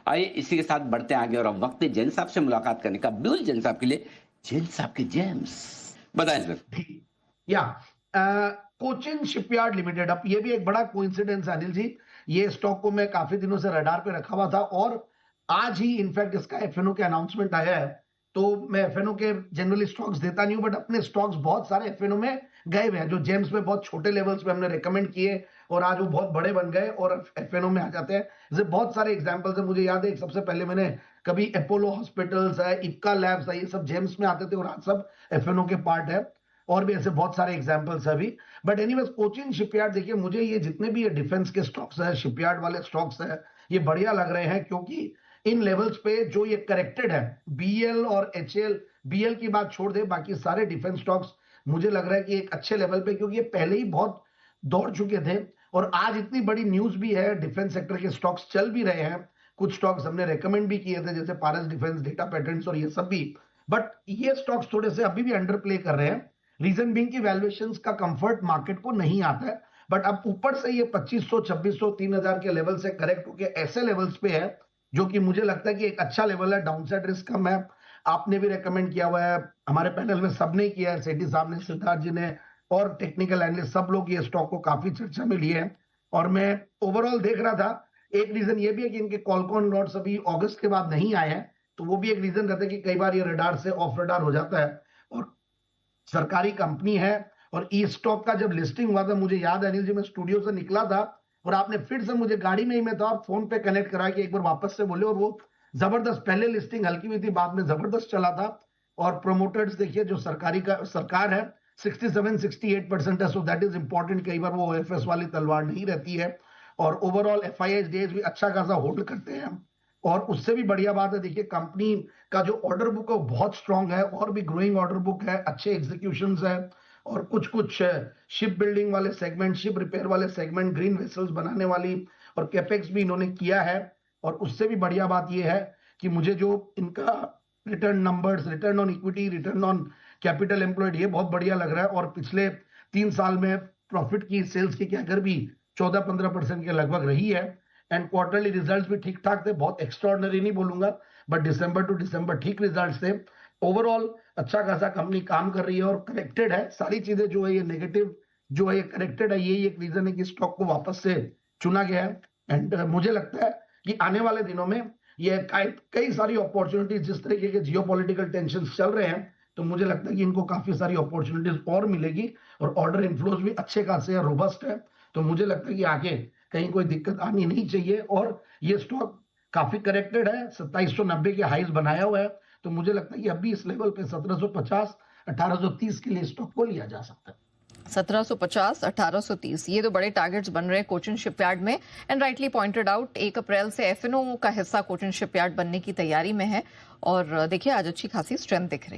आइए इसी के साथ बढ़ते हैं आगे और अब वक्त है जैन साहब से मुलाकात करने का। बिल्कुल जैन साहब के लिए जैन साहब के जेम्स बताएं सर। या कोचिन शिपयार्ड लिमिटेड, अब ये भी एक बड़ा कोइंसिडेंस है अनिल जी। ये स्टॉक को मैं काफी दिनों से रडार पे रखा हुआ था और आज ही इनफैक्ट इसका एफएनओ के अनाउंसमेंट आया है। तो मैं एफएनओ के जनरली स्टॉक्स देता नहीं हूं, बट अपने स्टॉक्स बहुत सारे एफएनओ में गए हुए हैं जो जेम्स में बहुत छोटे लेवल्स पे हमने रिकमेंड किए और आज वो बहुत बड़े बन गए और एफएनओ में आ जाते हैं। जैसे बहुत सारे एग्जांपल्स है, मुझे याद है एक सबसे पहले मैंने कभी अपोलो हॉस्पिटल्स है, इक्का लैब्स है, ये सब जेम्स में आते थे और आज सब एफएनओ के पार्ट है। और भी ऐसे बहुत सारे एग्जांपल्स है अभी। बट एनीवेज कोचिन शिपयार्ड, देखिए मुझे ये जितने भी ये डिफेंस के स्टॉक्स है, शिपयार्ड वाले स्टॉक्स है, ये बढ़िया लग रहे हैं क्योंकि इन लेवल्स पे जो ये करेक्टेड है, बीएल और एचएल, बीएल की बात छोड़ दे बाकी सारे डिफेंस स्टॉक्स मुझे लग रहा है कि एक अच्छे लेवल पे, क्योंकि ये पहले ही बहुत दौड़ चुके थे और आज इतनी बड़ी न्यूज भी है, डिफेंस सेक्टर के स्टॉक्स चल भी रहे हैं। कुछ स्टॉक्स हमने रेकमेंड भी किए थे जैसे पारस डिफेंस, डेटा पैटर्न्स और ये सब भी। बट ये स्टॉक्स थोड़े से अभी भी अंडर प्ले कर रहे हैं, रीजन बीइंग की वैल्यूएशंस का कंफर्ट मार्केट को नहीं आता है। बट अब ऊपर से ये 2500, 2600, 3000 के लेवल से करेक्ट होके ऐसे लेवल्स पे है जो कि मुझे लगता है कि एक अच्छा लेवल है, डाउनसाइड रिस्क कम है। आपने भी रेकमेंड किया हुआ है, हमारे पैनल में सबने किया है, सेठी साहब ने, सिद्धार्थ जी ने और टेक्निकल एनालिस्ट, सब लोग ये स्टॉक को काफी चर्चा में लिए हैं। और मैं ओवरऑल देख रहा था, एक रीजन ये भी है कि इनके कॉलकॉन लॉट्स अभी अगस्त के बाद नहीं आए हैं, तो वो भी एक रीजन रहता है कि कई बार ये रडार से ऑफ रडार हो जाता है। और सरकारी कंपनी है और ई स्टॉक का जब लिस्टिंग हुआ था, मुझे याद है अनिल जी, मैं स्टूडियो से निकला था और आपने फिर से मुझे गाड़ी में ही मैं था और फोन पे कनेक्ट करा कि एक बार वापस से बोले, और वो जबरदस्त, पहले लिस्टिंग हल्की हुई थी, बाद में जबरदस्त चला था। और प्रोमोटर्स देखिए जो सरकारी का सरकार है 67-68% है, सो दैट इज इंपॉर्टेंट। कई बार वो ओएफएस वाली तलवार नहीं रहती है। और ओवरऑल एफआईआई डेज भी अच्छा खासा होल्ड करते हैं। और उससे भी बढ़िया बात है, देखिए कंपनी का जो ऑर्डर बुक है वो बहुत स्ट्रांग है और भी ग्रोइंग ऑर्डर बुक है, अच्छे एग्जीक्यूशंस है। और कुछ कुछ शिप बिल्डिंग वाले सेगमेंट, शिप रिपेयर वाले सेगमेंट, ग्रीन वेसल्स बनाने वाली और कैपेक्स भी इन्होंने किया है। और उससे भी बढ़िया बात यह है कि मुझे जो इनका return numbers, return on equity, return on capital employed, ये बहुत बढ़िया लग रहा है। और पिछले 3 साल में प्रॉफिट की, सेल्स की अगर भी 14-15% के लगभग रही है। एंड क्वार्टरली रिजल्ट्स भी ठीक ठाक थे, बहुत एक्स्ट्राऑर्डिनरी नहीं बोलूंगा, बट दिसंबर टू दिसंबर ठीक रिजल्ट्स थे। ओवरऑल अच्छा खासा कंपनी काम कर रही है और करेक्टेड है। सारी चीजें जो है ये नेगेटिव जो है ये करेक्टेड है, यही एक रीजन है कि स्टॉक को वापस से चुना गया है। एंड मुझे लगता है कि आने वाले दिनों में ये कई सारी अपॉर्चुनिटीज, जिस तरीके के जियोपॉलिटिकल टेंशन चल रहे हैं, तो मुझे लगता है कि इनको काफी सारी अपॉर्चुनिटीज और मिलेगी और ऑर्डर इनफ्लोज भी अच्छे खासे है, रोबस्ट है। तो मुझे लगता है कि आगे कहीं कोई दिक्कत आनी नहीं चाहिए। और ये स्टॉक काफी करेक्टेड है, 2790 के हाईज बनाया हुआ है। तो मुझे लगता है कि अभी इस लेवल पे 1750, 1830 के लिए स्टॉक को लिया जा सकता है। 1750, 1830, ये तो बड़े टारगेट्स बन रहे हैं कोचिन शिपयार्ड में। एंड राइटली पॉइंटेड आउट, 1 अप्रैल से एफएनओ का हिस्सा कोचिन शिपयार्ड बनने की तैयारी में है और देखिए आज अच्छी खासी स्ट्रेंथ दिख रही है।